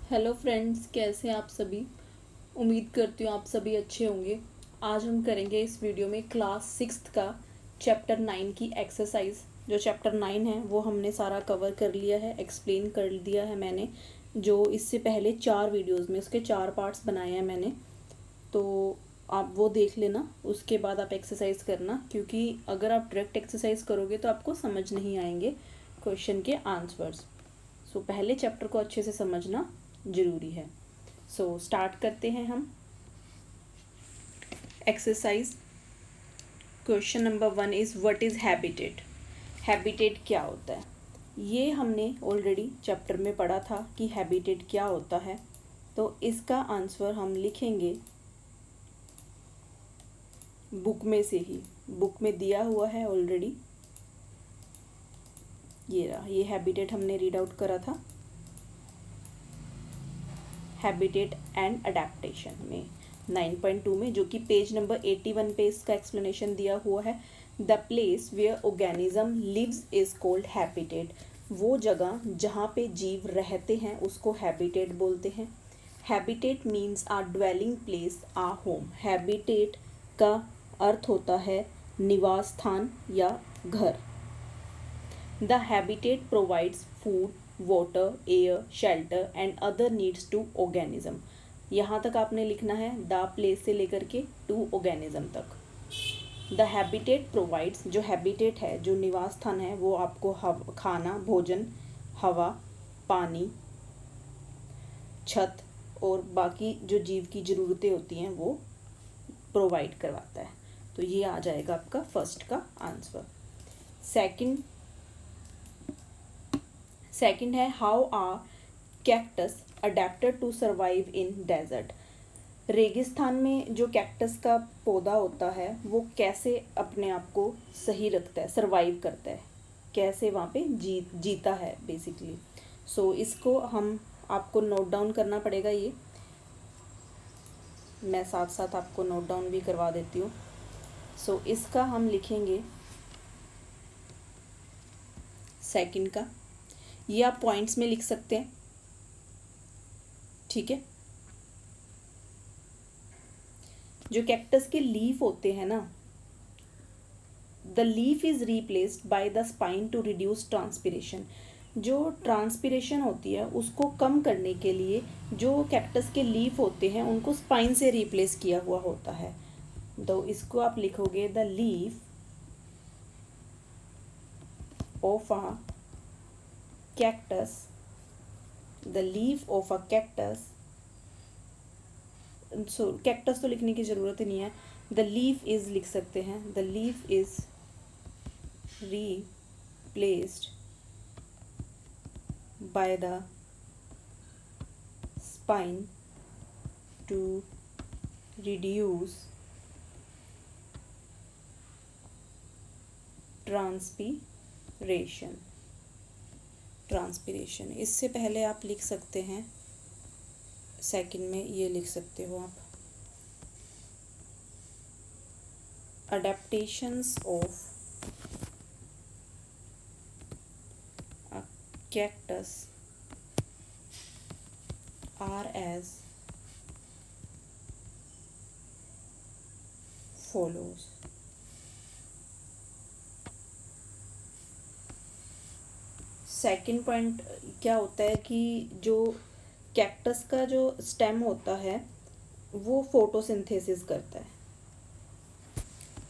Hello friends, कैसे हैं आप सभी। उम्मीद करती हूँ आप सभी अच्छे होंगे। आज हम करेंगे इस वीडियो में क्लास 6th का चैप्टर 9 की एक्सरसाइज। जो चैप्टर 9 है वो हमने सारा कवर कर लिया है, एक्सप्लेन कर दिया है मैंने। जो इससे पहले 4 वीडियोस में उसके 4 पार्ट्स बनाए हैं मैंने, तो आप वो देख लेना। उसके बाद आप एक्सरसाइज करना, क्योंकि अगर आप डायरेक्ट एक्सरसाइज करोगे तो आपको समझ नहीं आएंगे क्वेश्चन के आंसर्स। सो पहले चैप्टर को अच्छे से समझना ज़रूरी है। सो स्टार्ट करते हैं हम exercise. Question number 1 is what is habitat. Habitat क्या होता है, ये हमने ऑलरेडी चैप्टर में पढ़ा था कि हैबिटेट क्या होता है। तो इसका आंसर हम लिखेंगे बुक में से ही। बुक में दिया हुआ है ऑलरेडी, ये रहा। ये हैबिटेट हमने रीड आउट करा था हैबिटेट एंड अडेप्टेशन में 9.2 में, जो कि पेज नंबर 81 पे इसका एक्सप्लेनेशन दिया हुआ है। The place where organism lives is called habitat. वो जगह जहाँ पे जीव रहते हैं उसको हैबिटेट बोलते हैं। हैबिटेट मीन्स आ ड्वेलिंग प्लेस, आ होम। हैबिटेट का अर्थ होता है निवास स्थान या घर। The habitat provides food, water, air, shelter and other needs to organism। यहाँ तक आपने लिखना है द प्लेस से लेकर के टू ऑर्गेनिज्म तक। द हैबिटेट प्रोवाइड्स, जो हैबिटेट है, जो निवास स्थान है, वो आपको खाना, भोजन, हवा, पानी, छत और बाकी जो जीव की ज़रूरतें होती हैं वो प्रोवाइड करवाता है। तो ये आ जाएगा आपका फर्स्ट का आंसर। सेकंड है how are cactus adapted to survive in desert. रेगिस्तान में जो कैक्टस का पौधा होता है वो कैसे अपने आप को सही रखता है, सर्वाइव करता है, कैसे वहाँ पे जीता है बेसिकली। सो इसको हम आपको नोट डाउन करना पड़ेगा। ये मैं साथ साथ आपको नोट डाउन भी करवा देती हूँ। सो इसका हम लिखेंगे सेकंड का। ये आप पॉइंट्स में लिख सकते हैं, ठीक है। जो कैक्टस के लीफ होते हैं ना, the leaf is replaced by the spine to reduce transpiration. जो ट्रांसपिरेशन होती है उसको कम करने के लिए जो कैक्टस के लीफ होते हैं उनको स्पाइन से रिप्लेस किया हुआ होता है। तो इसको आप लिखोगे the leaf of a cactus, the leaf of a cactus. So cactus तो लिखने की ज़रूरत ही नहीं है, द लीफ इज़ लिख सकते हैं। The leaf is replaced by the spine to reduce transpiration. इससे पहले आप लिख सकते हैं, सेकंड में ये लिख सकते हो आप, adaptations of a cactus are as follows. Second point क्या होता है कि जो कैक्टस का जो स्टेम होता है वो फोटोसिंथेसिस करता है।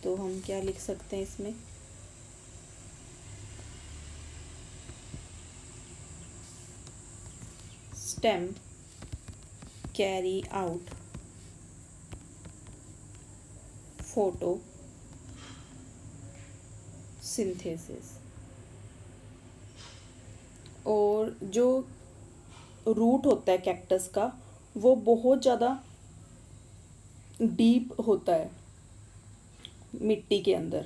तो हम क्या लिख सकते हैं इसमें, स्टेम कैरी आउट फोटोसिंथेसिस। और जो रूट होता है कैक्टस का वो बहुत ज़्यादा डीप होता है मिट्टी के अंदर।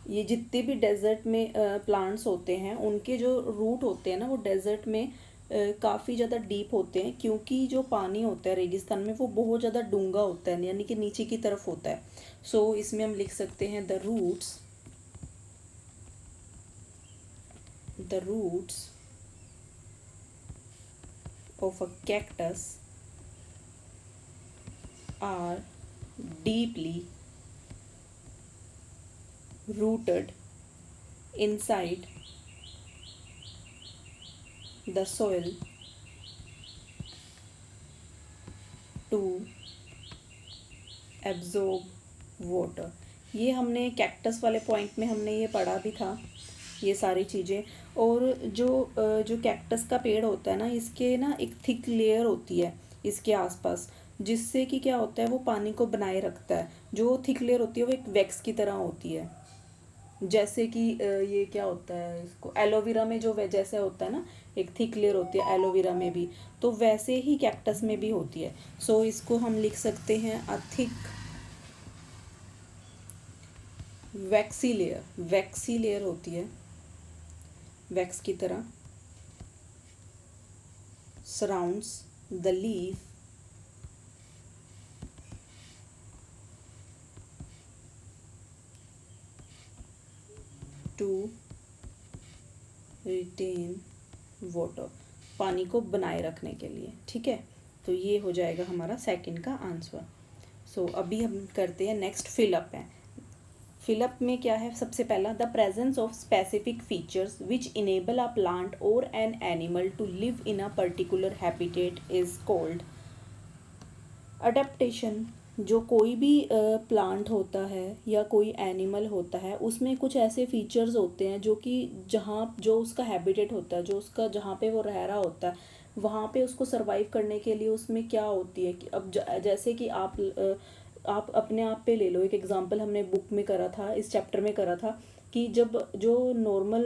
ये जितने भी डेजर्ट में प्लांट्स होते हैं उनके जो रूट होते हैं ना वो डेजर्ट में काफ़ी ज़्यादा डीप होते हैं, क्योंकि जो पानी होता है रेगिस्तान में वो बहुत ज़्यादा डूंगा होता है, यानी कि नीचे की तरफ होता है। सो इसमें हम लिख सकते हैं the roots of a cactus are deeply rooted inside the soil to absorb water। ये हमने कैक्टस वाले पॉइंट में हमने ये पढ़ा भी था ये सारी चीज़ें। और जो कैक्टस का पेड़ होता है ना, इसके ना एक थिक लेयर होती है इसके आसपास, जिससे कि क्या होता है वो पानी को बनाए रखता है। जो थिक लेयर होती है वो एक वैक्स की तरह होती है। जैसे कि ये क्या होता है, इसको एलोवेरा में जो जैसे होता है ना, एक थिक लेयर होती है एलोवेरा में भी, तो वैसे ही कैक्टस में भी होती है। सो इसको हम लिख सकते हैं a thick waxy layer. Waxy layer होती है वैक्स की तरह, surrounds the leaf to retain water, पानी को बनाए रखने के लिए। ठीक है, तो ये हो जाएगा हमारा सेकंड का आंसर। सो अभी हम करते हैं नेक्स्ट फिलअप है। फिलअप में क्या है, सबसे पहला, the presence of specific features which enable a plant और an animal to live in a particular habitat is called adaptation. जो कोई भी प्लांट होता है या कोई एनिमल होता है, उसमें कुछ ऐसे फीचर्स होते हैं जो कि जहाँ जो उसका हैबिटेट होता है, जो उसका जहाँ पे वो रह रहा होता है, वहाँ पे उसको सरवाइव करने के लिए उसमें क्या होती है कि अब जैसे कि आप अपने आप पे ले लो। एक एग्जांपल हमने बुक में करा था, इस चैप्टर में करा था कि जब जो नॉर्मल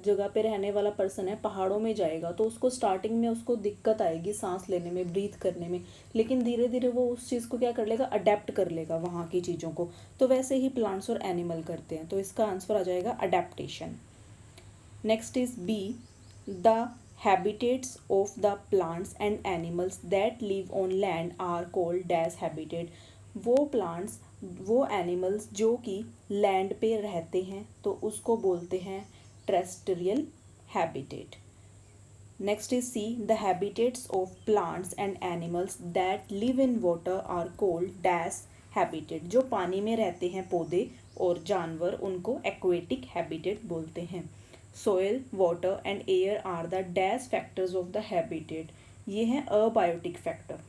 जगह पे रहने वाला पर्सन है पहाड़ों में जाएगा, तो उसको स्टार्टिंग में उसको दिक्कत आएगी सांस लेने में, ब्रीथ करने में, लेकिन धीरे धीरे वो उस चीज़ को क्या कर लेगा, अडेप्ट कर लेगा वहाँ की चीज़ों को। तो वैसे ही प्लांट्स और एनिमल करते हैं, तो इसका आंसर आ जाएगा adaptation. Next is B, the habitats of the plants and animals that live on land are called dash habitat. वो प्लांट्स, वो एनिमल्स जो कि लैंड पे रहते हैं, तो उसको बोलते हैं terrestrial habitat. Next is C, the habitats of plants and animals that live in water are called dash habitat. जो पानी में रहते हैं पौधे और जानवर, उनको एक्वेटिक हैबिटेट बोलते हैं। Soil, water and air are the dash factors of the habitat. ये हैं abiotic factor.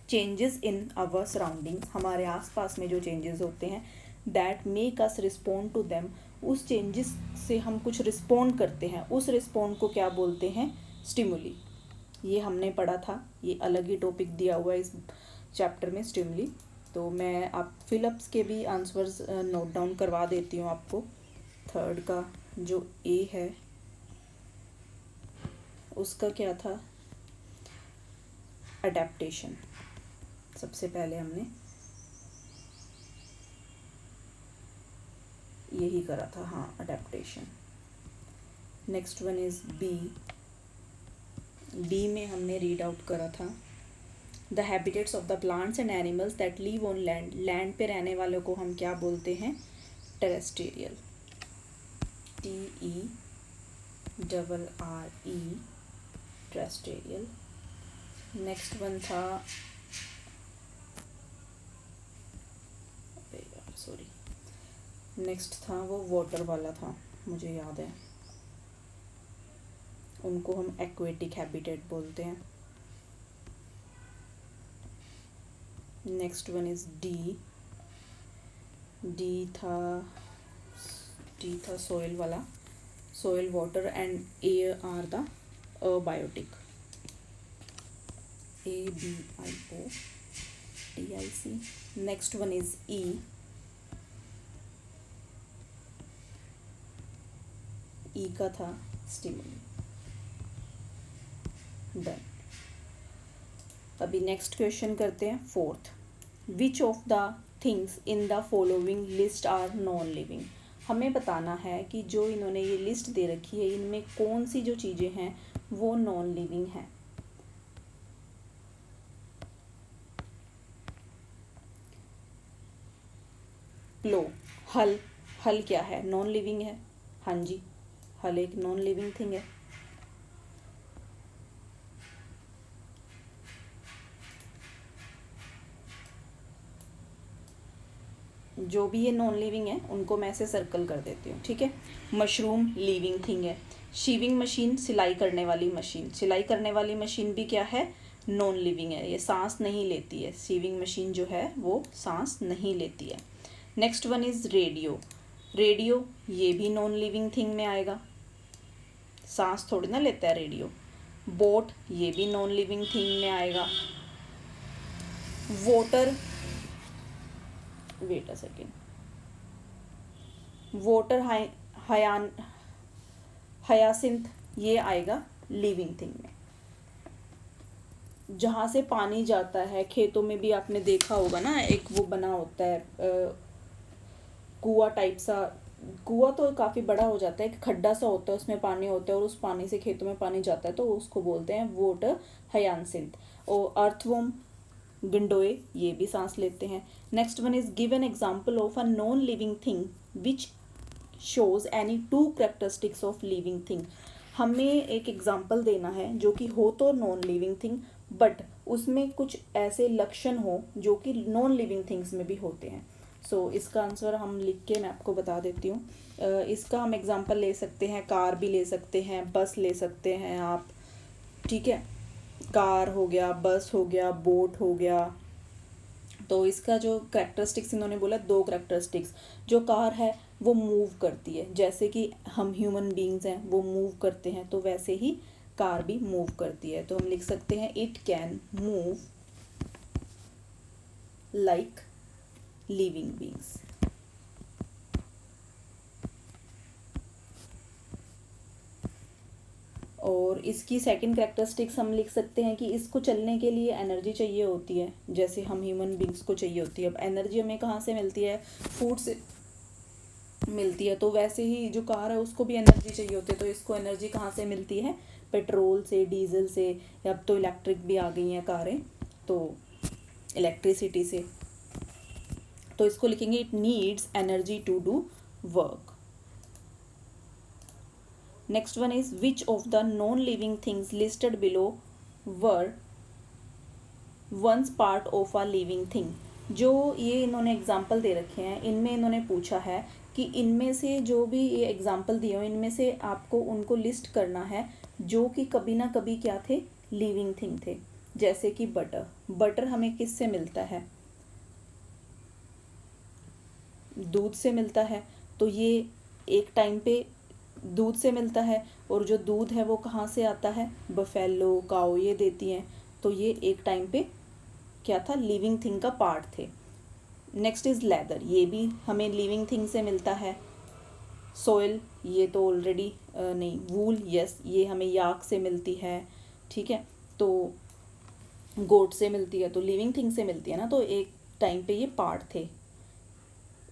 Changes in our surroundings, हमारे आसपास में जो चेंजेस होते हैं, that make us respond to them, उस चेंजेस से हम कुछ रिस्पॉन्ड करते हैं, उस रिस्पॉन्ड को क्या बोलते हैं, स्टिमुली। ये हमने पढ़ा था, ये अलग ही टॉपिक दिया हुआ है इस चैप्टर में, स्टिमुली। तो मैं आप फिलअप्स के भी आंसर्स नोट डाउन करवा देती हूँ आपको। थर्ड का जो ए है उसका क्या था, अडेप्टेशन। सबसे पहले हमने यही करा था, हाँ, adaptation. Next one is B. B में हमने रीड आउट करा था, the habitats of the plants and animals that live on land. Land पे रहने वालों को हम क्या बोलते हैं, terrestrial, TERRE, terrestrial. Next one था, सॉरी, नेक्स्ट था वो वाटर वाला था, मुझे याद है, उनको हम एक्वेटिक हैबिटेट बोलते हैं। Next one is D. D था सोइल वाला। Soil, water and air are the abiotic, ABIOTIC। Next one is E. E का था स्टिमुली। डन। अभी नेक्स्ट क्वेश्चन करते हैं, fourth. Which of the things in the following list are non living. हमें बताना है कि जो इन्होंने ये लिस्ट दे रखी है, इनमें कौन सी जो चीज़ें हैं वो नॉन लिविंग हैं। प्लो, हल। हल क्या है, नॉन लिविंग है। हाँ जी, हल एक नॉन लिविंग थिंग है। जो भी ये नॉन लिविंग है उनको मैं ऐसे सर्कल कर देती हूँ, ठीक है। मशरूम लिविंग थिंग है। शीविंग मशीन, सिलाई करने वाली मशीन, सिलाई करने वाली मशीन भी क्या है, नॉन लिविंग है, ये सांस नहीं लेती है। शीविंग मशीन जो है वो सांस नहीं लेती है। Next one is radio. Radio ये भी नॉन लिविंग थिंग में आएगा, सांस थोड़ी ना लेता है रेडियो। बोट ये भी नॉन लिविंग थिंग में आएगा। Water, wait a second, water hyacinth ये आएगा लिविंग थिंग में। जहाँ से पानी जाता है, खेतों में भी आपने देखा होगा ना, एक वो बना होता है कुआं टाइप सा, कुआं तो काफ़ी बड़ा हो जाता है, एक खड्डा सा होता है, उसमें पानी होता है और उस पानी से खेतों में पानी जाता है, तो उसको बोलते हैं वोटर हयासिंथ। और अर्थवर्म, गंडोए ये भी सांस लेते हैं। Next one is give an example of a non living thing which shows any two characteristics of living thing. हमें एक एग्जाम्पल देना है जो कि हो तो नॉन लिविंग थिंग बट उसमें कुछ ऐसे लक्षण हो जो कि नॉन लिविंग थिंग्स में भी होते हैं। सो इसका आंसर हम लिख के मैं आपको बता देती हूँ। इसका हम एग्जाम्पल ले सकते हैं, कार भी ले सकते हैं, बस ले सकते हैं आप, ठीक है। कार हो गया, बस हो गया, बोट हो गया। तो इसका जो कैरेक्टरिस्टिक्स इन्होंने बोला, दो कैरेक्टरिस्टिक्स। जो कार है वो मूव करती है, जैसे कि हम ह्यूमन बीइंग्स हैं वो मूव करते हैं, तो वैसे ही कार भी मूव करती है। तो हम लिख सकते हैं it can move like living beings. और इसकी सेकंड कैरेक्टरिस्टिक्स हम लिख सकते हैं कि इसको चलने के लिए एनर्जी चाहिए होती है, जैसे हम ह्यूमन बीइंग्स को चाहिए होती है। अब एनर्जी हमें कहाँ से मिलती है, फूड से मिलती है, तो वैसे ही जो कार है उसको भी एनर्जी चाहिए होती है। तो इसको एनर्जी कहाँ से मिलती है, पेट्रोल से, डीजल से, अब तो इलेक्ट्रिक भी आ गई हैं कारें, तो इलेक्ट्रिसिटी से। तो इसको लिखेंगे it needs energy to do work. Next one is which of the non living things listed below were once part of a living thing. जो ये इन्होंने एग्जाम्पल दे रखे हैं, इनमें इन्होंने पूछा है कि इनमें से जो भी ये एग्जाम्पल दिए हो, इनमें से आपको उनको लिस्ट करना है जो कि कभी ना कभी क्या थे, लिविंग थिंग थे। जैसे कि बटर, बटर हमें किससे मिलता है, दूध से मिलता है, तो ये एक टाइम पे दूध से मिलता है, और जो दूध है वो कहाँ से आता है, बफेलो, काऊ ये देती हैं, तो ये एक टाइम पे क्या था, लिविंग थिंग का पार्ट थे। नेक्स्ट इज लेदर, ये भी हमें लिविंग थिंग से मिलता है। सोयल ये तो ऑलरेडी नहीं, वूल यस ये हमें याक से मिलती है, ठीक है। तो गोट से मिलती है, तो लिविंग थिंग से मिलती है ना, तो एक टाइम पे ये पार्ट थे।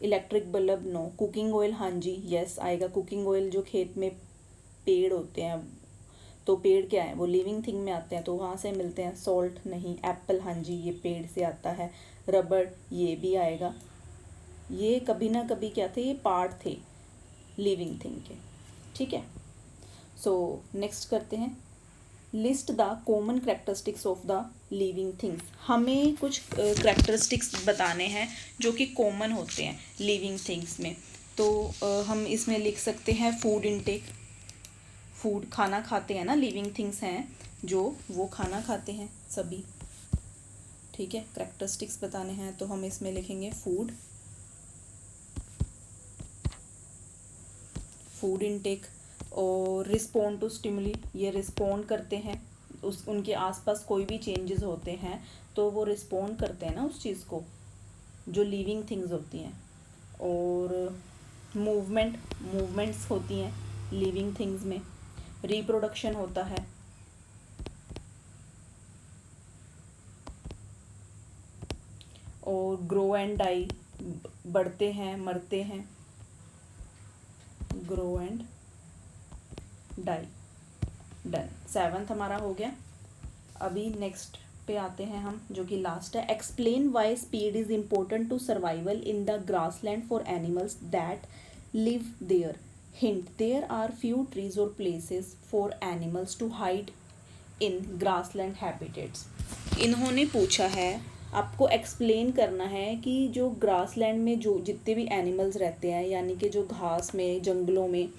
Electric bulb no. Cooking oil हाँ जी यस आएगा। कुकिंग ऑयल जो खेत में पेड़ होते हैं, तो पेड़ क्या है, वो लिविंग थिंग में आते हैं, तो वहाँ से मिलते हैं। सॉल्ट नहीं। एप्पल हाँ जी ये पेड़ से आता है। रबड़ ये भी आएगा। ये कभी ना कभी क्या थे, ये पार्ट थे लिविंग थिंग के, ठीक है। सो नेक्स्ट करते हैं, list the common characteristics of the living things. हमें कुछ करेक्टरिस्टिक्स बताने हैं जो कि कॉमन होते हैं लिविंग थिंग्स में। तो हम इसमें लिख सकते हैं फूड इनटेक, फूड खाना खाते हैं ना, लिविंग थिंग्स हैं जो वो खाना खाते हैं सभी, ठीक है। करेक्टरिस्टिक्स बताने हैं तो हम इसमें लिखेंगे फूड, फूड इनटेक। और रिस्पोंड टू स्टिमुली, ये रिस्पोंड करते हैं, उनके आसपास कोई भी चेंजेस होते हैं तो वो रिस्पोंड करते हैं ना उस चीज़ को, जो लिविंग थिंग्स होती हैं। और मूवमेंट्स होती हैं लिविंग थिंग्स में। रिप्रोडक्शन होता है, और ग्रो एंड डाई बढ़ते हैं, मरते हैं, grow and die. Done, 7th हमारा हो गया। अभी नेक्स्ट पे आते हैं हम, जो कि लास्ट है। Explain why speed is important to survival in the grassland for animals that live there. Hint, there are few trees और places for animals to hide in grassland habitats. इन्होंने पूछा है आपको एक्सप्लेन करना है कि जो ग्रासलैंड में जो जितने भी एनिमल्स रहते हैं, यानी कि जो घास में जंगलों में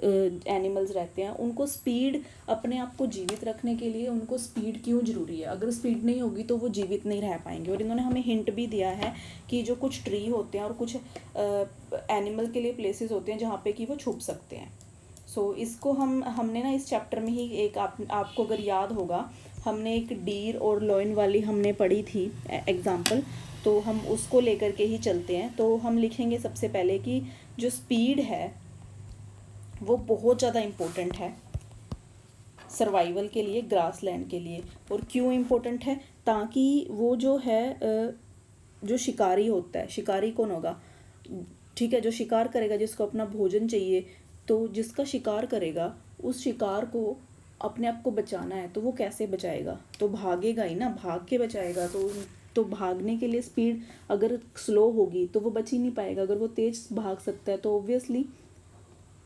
एनिमल्स रहते हैं, उनको स्पीड, अपने आप को जीवित रखने के लिए उनको स्पीड क्यों ज़रूरी है। अगर स्पीड नहीं होगी तो वो जीवित नहीं रह पाएंगे। और इन्होंने हमें हिंट भी दिया है कि जो कुछ ट्री होते हैं और कुछ एनिमल के लिए प्लेसेस होते हैं जहाँ पे कि वो छुप सकते हैं। सो इसको हमने ना इस चैप्टर में ही एक आपको अगर याद होगा, हमने एक डीर और लॉयन वाली हमने पढ़ी थी एग्जाम्पल, तो हम उसको लेकर के ही चलते हैं। तो हम लिखेंगे सबसे पहले कि जो स्पीड है वो बहुत ज़्यादा इम्पोर्टेंट है सर्वाइवल के लिए, ग्रासलैंड के लिए। और क्यों इम्पोर्टेंट है, ताकि वो जो है जो शिकारी होता है, शिकारी कौन होगा, ठीक है, जो शिकार करेगा, जिसको अपना भोजन चाहिए, तो जिसका शिकार करेगा उस शिकार को अपने आप को बचाना है, तो वो कैसे बचाएगा, तो भागेगा ही ना, भाग के बचाएगा। तो भागने के लिए स्पीड अगर स्लो होगी तो वो बच ही नहीं पाएगा। अगर वो तेज भाग सकता है तो ऑब्वियसली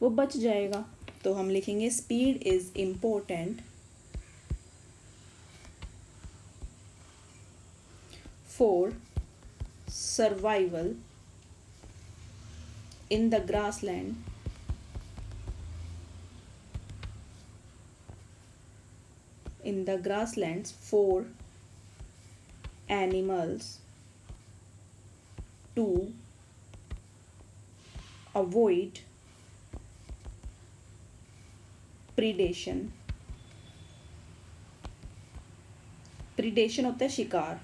वो बच जाएगा। तो हम लिखेंगे speed is important for survival in the grassland in the grasslands for animals to avoid predation। Predation होता है शिकार,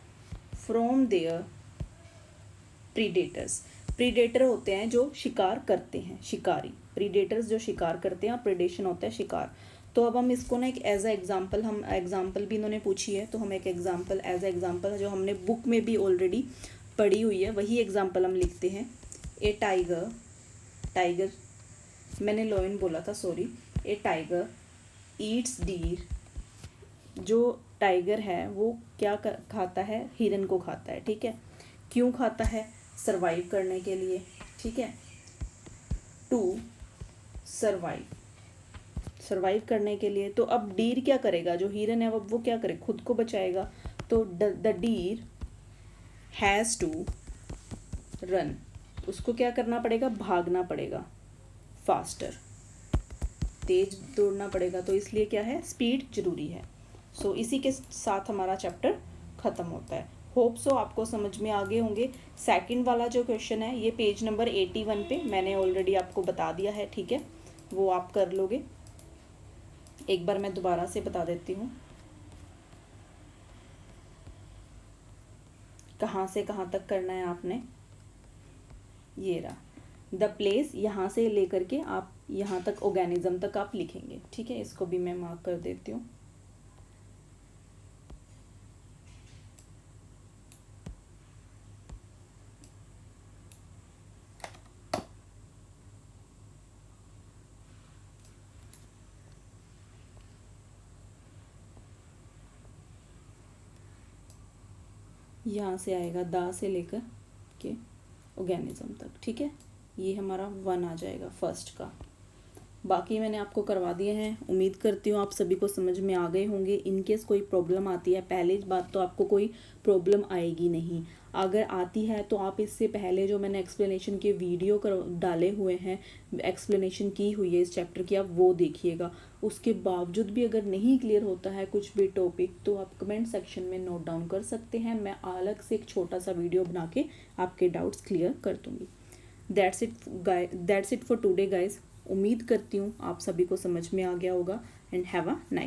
फ्रॉम देयर प्रीडेटर्स। प्रीडेटर होते हैं जो शिकार करते हैं, शिकारी, प्रीडेटर्स जो शिकार करते हैं, और प्रीडेशन होता है शिकार। तो अब हम इसको ना एक एज अ एग्जाम्पल, हम एग्जाम्पल भी इन्होंने पूछी है, तो हम एक एग्जाम्पल एज अ एग्जाम्पल जो हमने बुक में भी ऑलरेडी पढ़ी हुई है वही एग्जाम्पल हम लिखते हैं। ए टाइगर मैंने लॉयन बोला था, सॉरी। ए टाइगर ईट्स डीर। जो टाइगर है वो क्या खाता है, हिरन को खाता है, ठीक है। क्यों खाता है, सर्वाइव करने के लिए, ठीक है, टू सर्वाइव करने के लिए। तो अब डीर क्या करेगा, जो हिरन है वो क्या करे, खुद को बचाएगा। तो the deer has to run, उसको क्या करना पड़ेगा, भागना पड़ेगा, फास्टर, तेज दौड़ना पड़ेगा। तो इसलिए क्या है, स्पीड जरूरी है। सो इसी के साथ हमारा चैप्टर ख़त्म होता है। होप सो आपको समझ में आ गए होंगे। सेकंड वाला जो क्वेश्चन है ये पेज नंबर 81 पे मैंने ऑलरेडी आपको बता दिया है, ठीक है, वो आप कर लोगे। एक बार मैं दोबारा से बता देती हूँ कहाँ से कहाँ तक करना है आपने। ये रहा द प्लेस, यहाँ से लेकर के आप यहाँ तक ऑर्गेनिज्म तक आप लिखेंगे, ठीक है। इसको भी मैं मार्क कर देती हूँ। यहाँ से आएगा दा से लेकर के ऑर्गेनिज्म तक, ठीक है। ये हमारा 1 आ जाएगा फर्स्ट का। बाकी मैंने आपको करवा दिए हैं। उम्मीद करती हूँ आप सभी को समझ में आ गए होंगे। इनकेस कोई प्रॉब्लम आती है, पहली बात तो आपको कोई प्रॉब्लम आएगी नहीं। अगर आती है तो आप इससे पहले जो मैंने एक्सप्लेनेशन के वीडियो डाले हुए हैं, एक्सप्लेनेशन की हुई है इस चैप्टर की, आप वो देखिएगा। उसके बावजूद भी अगर नहीं क्लियर होता है कुछ भी टॉपिक, तो आप कमेंट सेक्शन में नोट डाउन कर सकते हैं। मैं अलग से एक छोटा सा वीडियो बना के आपके डाउट्स क्लियर कर दूँगी। That's it for today guys. उम्मीद करती हूँ आप सभी को समझ में आ गया होगा। And have a nice